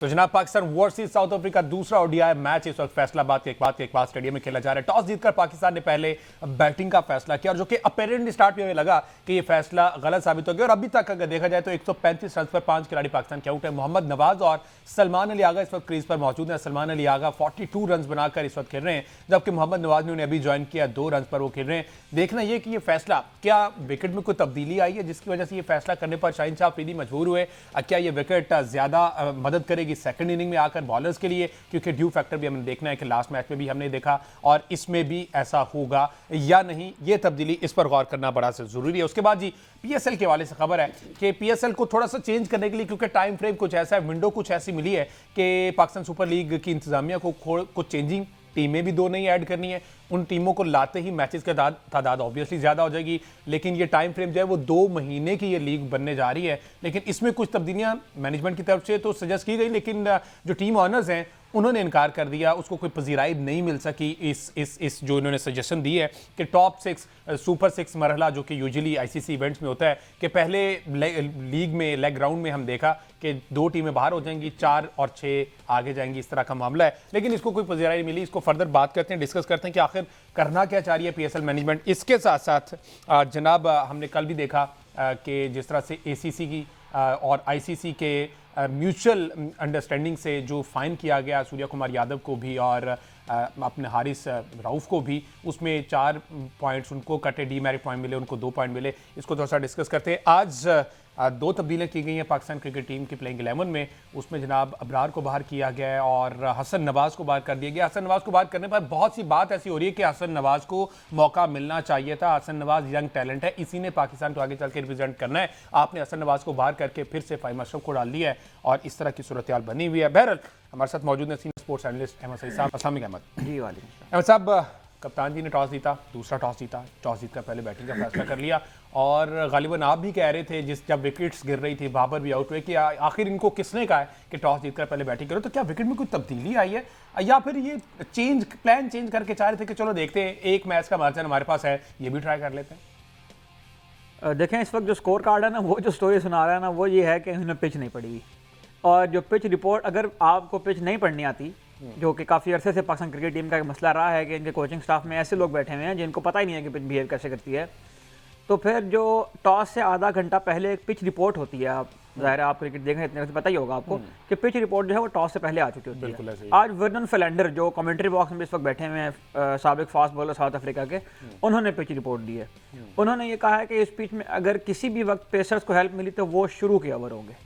तो जनाब Pakistan versus south Africa दूसरा ओडीआई मैच इस वक्त फैसलाबाद के इकबाल स्टेडियम में खेला जा रहा है। टॉस जीतकर पाकिस्तान ने पहले बैटिंग का फैसला किया और जो कि अपेरेंटली स्टार्ट में हमें लगा कि ये फैसला गलत साबित हो गया और अभी तक अगर देखा जाए तो 135 रन पर 5 खिलाड़ी पाकिस्तान के आउट है। मोहम्मद नवाज और सलमान अली आगा इस वक्त क्रीज पर मौजूद है। सलमान अली आगा 42 रन बनाकर इस वक्त खेल रहे हैं, जबकि मोहम्मद नवाज ने उन्हें अभी ज्वाइन किया 2 रन पर वो खेल रहे हैं। देखना यह कि ये फैसला क्या विकेट में कोई तब्दीली आई है जिसकी वजह से ये फैसला करने पर शाहीन शाह अफरीदी मजबूर हुए। क्या ये विकेट ज्यादा मदद करेगी सेकंड इनिंग में आकर बॉलर्स के लिए, क्योंकि ड्यू फैक्टर भी हमें देखना है कि लास्ट मैच में भी हमने देखा और इसमें भी ऐसा होगा या नहीं। ये तब्दीली, इस पर गौर करना बड़ा से जरूरी है। उसके बाद जी पीएसएल के हवाले से खबर है कि पीएसएल को थोड़ा सा चेंज करने के लिए, क्योंकि टाइम फ्रेम कुछ ऐसा है, विंडो कुछ ऐसी मिली है कि पाकिस्तान सुपर लीग की इंतजामिया को कुछ चेंजिंग, टीमें भी 2 नई ऐड करनी है। उन टीमों को लाते ही मैचेस की तादाद ऑब्वियसली ज्यादा हो जाएगी, लेकिन ये टाइम फ्रेम जो है वो 2 महीने की ये लीग बनने जा रही है। लेकिन इसमें कुछ तब्दीलियां मैनेजमेंट की तरफ से तो सजेस्ट की गई, लेकिन जो टीम ऑनर्स हैं उन्होंने इनकार कर दिया, उसको कोई पजीराई नहीं मिल सकी। इस जो इन्होंने सजेशन दी है कि टॉप 6 सुपर 6 मरहला जो कि यूजुअली आईसीसी इवेंट्स में होता है कि पहले लीग में लेग राउंड में हम देखा कि 2 टीमें बाहर हो जाएंगी, 4 और 6 आगे जाएंगी, इस तरह का मामला है। लेकिन इसको कोई पजीराई नहीं मिली। इसको फर्दर बात करते हैं, डिस्कस करते हैं कि आखिर करना क्या चाह रही है पीएसएल मैनेजमेंट। इसके साथ साथ जनाब हमने कल भी देखा कि जिस तरह से एसीसी की और आईसीसी के म्यूचुअल अंडरस्टैंडिंग से जो फाइन किया गया सूर्या कुमार यादव को भी और अपने हारिस रऊफ को भी, उसमें 4 पॉइंट्स उनको कटे, डीमेरिट पॉइंट मिले, उनको 2 पॉइंट मिले। इसको थोड़ा सा डिस्कस करते हैं। आज 2 तब्दीलियाँ की गई हैं पाकिस्तान क्रिकेट टीम की प्लेइंग 11 में। उसमें जनाब अबरार को बाहर किया गया है और हसन नवाज को बाहर कर दिया गया। हसन नवाज को बाहर करने पर बहुत सी बात ऐसी हो रही है कि हसन नवाज को मौका मिलना चाहिए था। हसन नवाज यंग टैलेंट है, इसी ने पाकिस्तान को आगे चल के रिप्रेजेंट करना है। आपने हसन नवाज को बाहर करके फिर से फ़हीम अशरफ को डाल दिया है और इस तरह की सूरत हाल बनी हुई है। बहरहाल हमारे साथ मौजूद है senior sports analyst Ahmed Saeed साहब। अस्सलाम वालेकुम अहमद जी। वालेकुम अहमद साहब, कप्तान जी ने टॉस जीता, दूसरा टॉस जीता, टॉस जीतकर पहले बैटिंग का फैसला कर लिया और गालिबन आप भी कह रहे थे जब विकेट्स गिर रही थी, बाबर भी आउट हुए, कि आखिर इनको किसने कहा है कि टॉस जीतकर पहले बैटिंग करो। तो क्या विकेट में कोई तब्दीली आई है या फिर ये प्लान चेंज करके चाह रहे थे कि चलो देखते हैं, एक मैच का मार्जिन हमारे पास है, ये भी ट्राई कर लेते हैं। देखें, इस वक्त जो स्कोर कार्ड है ना, वो जो स्टोरी सुना रहा है ना, वो ये है कि उन्हें पिच नहीं पड़ी। और जो पिच रिपोर्ट, अगर आपको पिच नहीं पढ़नी आती, जो कि काफ़ी अरसे से पाकिस्तान क्रिकेट टीम का एक मसला रहा है कि इनके कोचिंग स्टाफ में ऐसे लोग बैठे हुए हैं जिनको पता ही नहीं है कि पिच बिहेव कैसे करती है, तो फिर जो टॉस से आधा घंटा पहले एक पिच रिपोर्ट होती है, आप ज़ाहिर है आप क्रिकेट देख रहे हैं, इतने से पता ही होगा आपको कि पिच रिपोर्ट जो है वो टॉस से पहले आ चुकी होती है। आज वर्नन फिलेंडर जो कमेंट्री बॉक्स में इस वक्त बैठे हुए हैं, साबिक फास्ट बॉलर साउथ अफ्रीका के, उन्होंने पिच रिपोर्ट दी है। उन्होंने ये कहा है कि इस पिच में अगर किसी भी वक्त पेसर्स को हेल्प मिली तो वो शुरू के ओवर होंगे,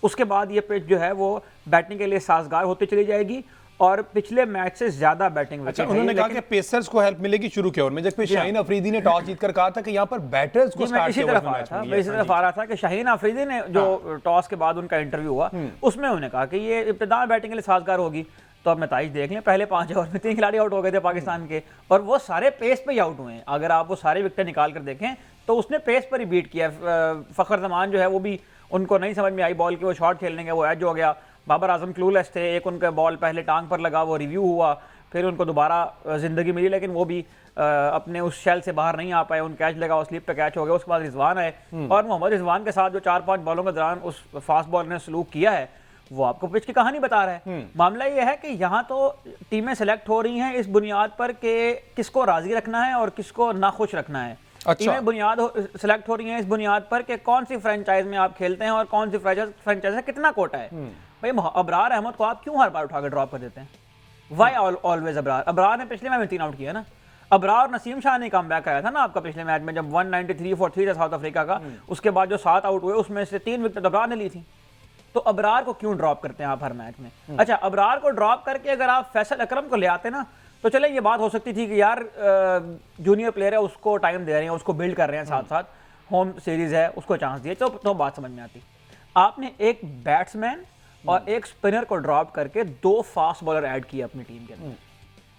उसके बाद ये पिच जो है वो बैटिंग के लिए साजगार होती चली जाएगी और पिछले मैच से ज्यादा बैटिंग। अच्छा, उन्होंने कहा कि पेसर्स को हेल्प मिलेगी शुरू के ओवर में, जबकि शाहीन अफरीदी ने टॉस जीतकर कहा था कि यहाँ पर बैटर्स को स्टार्ट इसी तरफ आ रहा था कि शाहीन अफरीदी ने जो टॉस के बाद उनका इंटरव्यू हुआ उसमें उन्होंने कहा कि ये इब्तिदा बैटिंग के लिए साजगार होगी। तो अब नतीजे देख लें, पहले 5 ओवर में 3 खिलाड़ी आउट हो गए थे पाकिस्तान के और वो सारे पेस पे ही आउट हुए हैं। अगर आप वो सारे विकेट निकाल कर देखें तो उसने पेस पर ही बीट किया। फखर जमान जो है वो भी, उनको नहीं समझ में आई बॉल की वो शॉट खेलने के, वो एज हो गया। बाबर आजम क्लूलेस थे, एक उनका बॉल पहले टांग पर लगा, वो रिव्यू हुआ, फिर उनको दोबारा ज़िंदगी मिली, लेकिन वो भी अपने उस शेल से बाहर नहीं आ पाए। उन कैच लगा, उस स्लिप पे कैच हो गया। उसके बाद रिजवान आए और मोहम्मद रिजवान के साथ जो 4-5 बॉलों के दौरान उस फास्ट बॉलर ने सलूक किया है वो आपको पिच की कहानी बता रहा है। मामला ये है कि यहाँ तो टीमें सेलेक्ट हो रही हैं इस बुनियाद पर कि किसको राजी रखना है और किसको नाखुश रखना है। अच्छा। टीमें बुनियाद सेलेक्ट हो रही हैं इस बुनियाद पर कि कौन सी फ्रेंचाइज में आप खेलते हैं और कौन सी फ्रेंचाइज का कितना कोटा है। भाई अबरार अहमद को आप क्यों हर बार उठाकर ड्रॉप कर देते हैं? वाई ऑलवेज अबरार ने पिछले मैच में 3 आउट किया ना। अबरार नसीम शाह ने कम बैक आया था ना आपका पिछले मैच में, जब 193 फॉर 3 था साउथ अफ्रीका का, उसके बाद जो 7 आउट हुए उसमें से 3 विकेट अबरार ने ली थी। तो अबरार को क्यों ड्रॉप करते हैं आप हर मैच में? अच्छा, अबरार को ड्रॉप करके अगर आप फैसल अकरम को ले आते ना तो चले ये बात हो सकती थी कि यार जूनियर प्लेयर है, उसको टाइम दे रहे हैं, उसको बिल्ड कर रहे हैं, साथ साथ होम सीरीज है, उसको चांस दिए, तो बात समझ में आती। आपने एक बैट्समैन और एक स्पिनर को ड्रॉप करके 2 फास्ट बॉलर ऐड किए अपनी टीम के अंदर,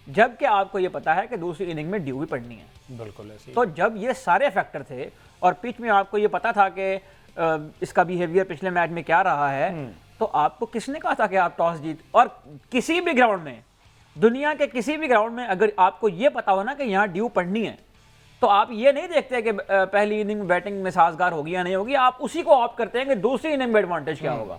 जबकि आपको ये पता है कि दूसरी इनिंग में ड्यू भी पड़नी है। बिल्कुल ऐसे। तो जब ये सारे फैक्टर थे और पिच में आपको ये पता था कि इसका बिहेवियर पिछले मैच में क्या रहा है, तो आपको किसने कहा था कि आप टॉस जीत, और किसी भी ग्राउंड में, दुनिया के किसी भी ग्राउंड में अगर आपको ये पता हो ना कि यहाँ ड्यू पड़नी है, तो आप ये नहीं देखते कि पहली इनिंग में बैटिंग में साजगार होगी या नहीं होगी, आप उसी को ऑप्ट करते हैं कि दूसरी इनिंग में एडवांटेज क्या होगा।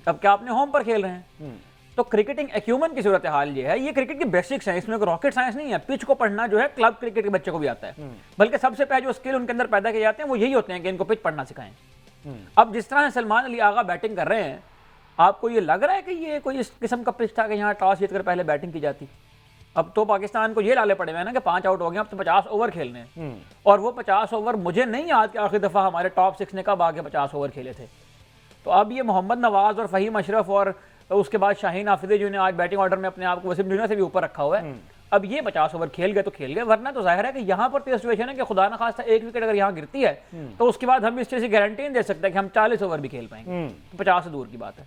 अब क्या अपने होम पर खेल रहे हैं। तो क्रिकेटिंग एक्यूमन की सूरत हाल ये है, ये क्रिकेट की बेसिक्स हैं, इसमें कोई रॉकेट साइंस नहीं है। पिच को पढ़ना जो है क्लब क्रिकेट के बच्चे को भी आता है, बल्कि सबसे पहले जो स्किल उनके अंदर पैदा किए जाते हैं वो यही होते हैं कि इनको पिच पढ़ना सिखाएं। अब जिस तरह सलमान अली आगा बैटिंग कर रहे हैं, आपको ये लग रहा है कि ये कोई इस किस्म का पिच था कि यहाँ टॉस जीतकर पहले बैटिंग की जाती? अब तो पाकिस्तान को ये लाले पड़े हुए हैं ना कि 5 आउट हो गए, अब तो 50 ओवर खेलने हैं। और वो 50 ओवर मुझे नहीं याद कि आखिरी दफा हमारे टॉप 6 ने कब आगे 50 ओवर खेले थे। तो अब ये मोहम्मद नवाज और फहीम अशरफ और उसके बाद शाहीन आफिदी जो ने आज बैटिंग ऑर्डर में अपने आप को वसीम जूनियर से भी ऊपर रखा हुआ है, अब ये 50 ओवर खेल गए तो खेल गए, वरना तो जाहिर है कि यहाँ पर तो सिचुएशन है कि खुदा ना खास्ता एक विकेट अगर यहाँ गिरती है तो उसके बाद हम इस चीज़ की गारंटी नहीं दे सकते कि हम 40 ओवर भी खेल पाएंगे। तो 50 से दूर की बात है।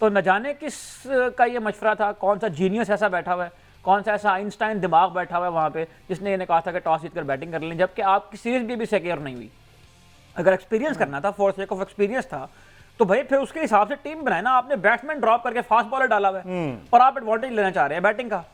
तो न जाने किस का ये मशवरा था, कौन सा जीनियस ऐसा बैठा हुआ है, कौन सा ऐसा आइंस्टाइन दिमाग बैठा हुआ है वहाँ पे जिसने इन्हें कहा था कि टॉस जीतकर बैटिंग कर लें, जबकि आपकी सीरीज भी सिक्योर नहीं हुई। अगर एक्सपीरियंस करना था, फॉर सेक ऑफ एक्सपीरियंस था, तो भाई फिर उसके हिसाब से टीम बनाए ना। आपने बैट्समैन ड्रॉप करके फास्ट बॉलर डाला हुआ है और आप एडवांटेज लेना चाह रहे हैं बैटिंग का।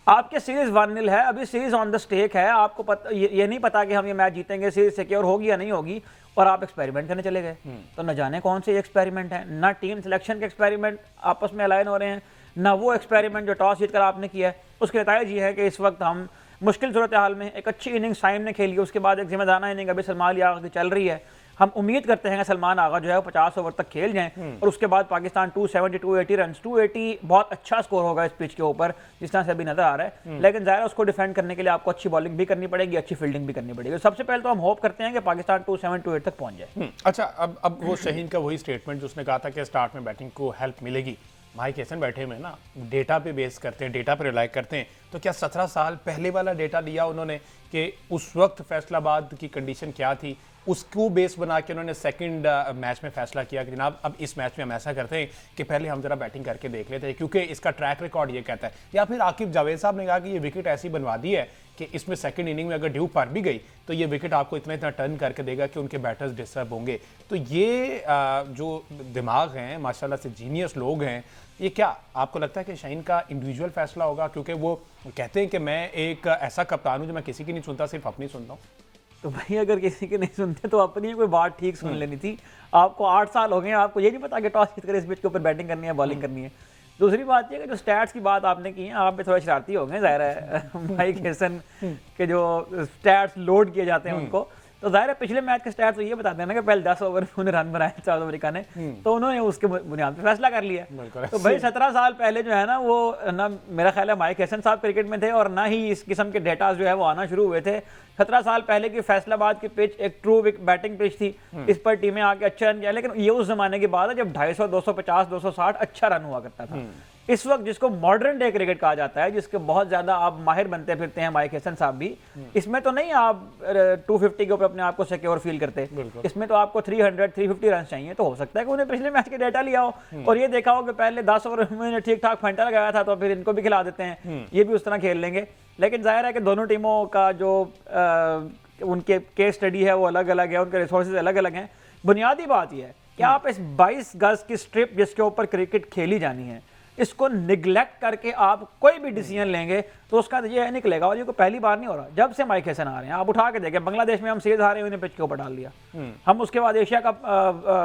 आपके सीरीज 1-0 है, अभी सीरीज ऑन द स्टेक है, आपको ये नहीं पता कि हम ये मैच जीतेंगे, सीरीज सिक्योर होगी या नहीं होगी, और आप एक्सपेरिमेंट करने चले गए। तो न जाने कौन से एक्सपेरिमेंट है, ना टीम सिलेक्शन के एक्सपेरिमेंट आपस में अलाइन हो रहे हैं, ना वो एक्सपेरिमेंट जो टॉस जीतकर आपने किया है। उसके नतीजे ये है कि इस वक्त हम मुश्किल सूरत हाल में, एक अच्छी इनिंग्स टाइम ने खेली, उसके बाद एक जिम्मेदाराना इनिंग अभी सलमान अली आगा की चल रही है। हम उम्मीद करते हैं कि सलमान आगा जो है वो 50 ओवर तक खेल जाएं और उसके बाद पाकिस्तान 270 280 रन 280 बहुत अच्छा स्कोर होगा इस पिच के ऊपर जिस तरह से अभी नजर आ रहा है। लेकिन ज़ाहिर है उसको डिफेंड करने के लिए आपको अच्छी बॉलिंग भी करनी पड़ेगी, अच्छी फील्डिंग भी करनी पड़ेगी। सबसे पहले तो हम होप करते हैं कि पाकिस्तान 270 280 तक पहुंच जाए। अच्छा, अब वो शहीन का वही स्टेटमेंट जो उसने कहा था कि स्टार्ट में बैटिंग को हेल्प मिलेगी। माइक हैसन बैठे हुए ना, डेटा पे बेस करते हैं, डेटा पे रिलाई करते हैं। तो क्या 17 साल पहले वाला डेटा लिया उन्होंने कि उस वक्त फैसलाबाद की कंडीशन क्या थी, उसको बेस बना के उन्होंने सेकंड मैच में फैसला किया कि जनाब अब इस मैच में हम ऐसा करते हैं कि पहले हम जरा बैटिंग करके देख लेते हैं क्योंकि इसका ट्रैक रिकॉर्ड ये कहता है। या फिर आकिब जावेद साहब ने कहा कि ये विकेट ऐसी बनवा दी है कि इसमें सेकंड इनिंग में अगर ड्यू पर भी गई तो ये विकेट आपको इतना इतना टर्न करके देगा कि उनके बैटर्स डिस्टर्ब होंगे। तो ये जो दिमाग हैं माशाल्लाह से जीनियस लोग हैं, ये क्या आपको लगता है कि शाहीन का इंडिविजुअल फैसला होगा? क्योंकि वो कहते हैं कि मैं एक ऐसा कप्तान हूं जो मैं किसी की नहीं सुनता, सिर्फ अपनी सुनता हूं। तो भाई अगर किसी की नहीं सुनते तो अपनी कोई बात ठीक सुन लेनी थी। आपको 8 साल हो गए, आपको ये नहीं पता कि टॉस जीतकर इस पिच के ऊपर बैटिंग करनी है, बॉलिंग करनी है। दूसरी बात ये कि जो स्टैट्स की बात आपने की है, आप भी थोड़ा शरारती हो गए ज़ाहिर है। माइक हैसन के जो स्टैट्स लोड किए जाते हैं उनको, तो जाहिर है पिछले मैच के स्टैट्स तो ये बताते हैं ना कि पहले 10 ओवर में उन्हें रन बनाए साउथ अफ्रीका ने, तो उन्होंने उसके बुनियाद पर फैसला कर लिया। तो भाई 17 साल पहले जो है ना, वो ना मेरा ख्याल है माइक हैसन साहब क्रिकेट में थे और ना ही इस किस्म के डेटा जो है वो आना शुरू हुए थे। 17 साल पहले की फैसलाबाद की पिच एक ट्रू बैटिंग पिच थी, इस पर टीमें आके अच्छा रन किया, लेकिन ये उस जमाने की बात है जब 250 250 260 अच्छा रन हुआ करता था। इस वक्त जिसको मॉडर्न डे क्रिकेट कहा जाता है, जिसके बहुत ज्यादा आप माहिर बनते फिरते हैं माइक हैसन साहब भी, इसमें तो नहीं आप 250 के ऊपर अपने आप को सिक्योर फील करते, इसमें तो आपको 300 350 रन चाहिए। तो हो सकता है कि उन्हें पिछले मैच के डेटा लिया हो और ये देखा हो कि पहले 10 ओवर में ठीक ठाक फंटा लगाया था तो फिर इनको भी खिला देते हैं, ये भी उस तरह खेल लेंगे। लेकिन जाहिर है कि दोनों टीमों का जो उनके केस स्टडी है वो अलग अलग है, उनके रिसोर्सेज अलग अलग हैं। बुनियादी बात यह है कि आप इस 22 गज की स्ट्रिप जिसके ऊपर क्रिकेट खेली जानी है, इसको निगलेक्ट करके आप कोई भी डिसीजन लेंगे तो उसका ये निकलेगा। और ये कोई पहली बार नहीं हो रहा, जब से माइक हैसन आ रहे हैं आप उठा के देखें। बांग्लादेश में हम सीरीज हारे, उन्हें पिच के ऊपर डाल दिया। हम उसके बाद एशिया कप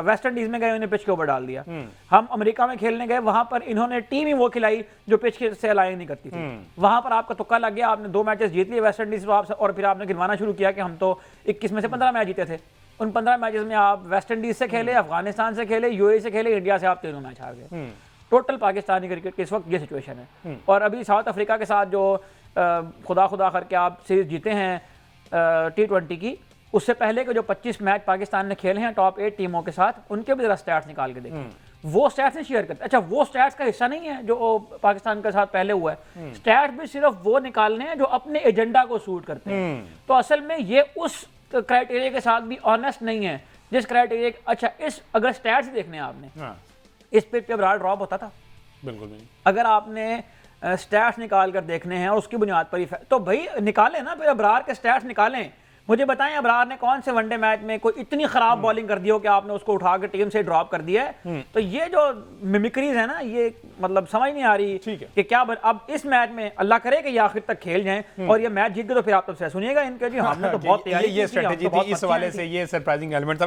वेस्ट इंडीज में गए, उन्हें पिच के ऊपर डाल दिया। हम अमेरिका में खेलने गए, वहां पर इन्होंने टीम ही वो खिलाई जो पिच से अलाइन नहीं करती थी। वहां पर आपका तुक्का लग गया, आपने 2 मैचेस जीत लिए वेस्ट इंडीज और फिर आपने गिनवाना शुरू किया कि हम तो 21 में से 15 मैच जीते थे। उन 15 मैचेस में आप वेस्ट इंडीज से खेले, अफगानिस्तान से खेले, यूएई से खेले, इंडिया से आप 3 मैच हार गए। टोटल पाकिस्तानी क्रिकेट की इस वक्त ये सिचुएशन है। और अभी साउथ अफ्रीका के साथ जो खुदा करके आप सीरीज जीते हैं T20 की, उससे पहले के जो 25 मैच पाकिस्तान ने खेले हैं टॉप 8 टीमों के साथ, उनके भी जरा स्टैट्स निकाल के देखें। वो स्टैट्स नहीं शेयर करते। अच्छा, वो स्टैट्स का हिस्सा नहीं है जो पाकिस्तान के साथ पहले हुआ है। स्टैट्स भी सिर्फ वो निकालने हैं जो अपने एजेंडा को सूट करते हैं। तो असल में ये उस क्राइटेरिया के साथ भी ऑनेस्ट नहीं है जिस क्राइटेरिया। अच्छा, इस अगर स्टैट्स देखने आपने, इस पिच पे अबरार ड्रॉप होता था? बिल्कुल नहीं। अगर आपने स्टैट्स निकाल कर देखने हैं और उसकी बुनियाद पर ही तो भाई निकालें ना, फिर अबरार के स्टैट्स निकालें। मुझे बताएं अबरार ने कौन से वनडे मैच में कोई इतनी खराब बॉलिंग कर दी हो कि आपने उसको उठा के टीम से ड्रॉप कर दिया है? तो ये जो मिमिक्रीज है ना, ये मतलब समझ नहीं आ रही कि क्या अब इस मैच में अल्लाह करे कि ये आखिर तक खेल जाएं और ये मैच जीत गए तो फिर आप तब से सुनिएगा इनके जी हमने तो बहुत तैयारी की, ये स्ट्रेटजी थी। इस हवाले से ये सरप्राइजिंग एलिमेंट था।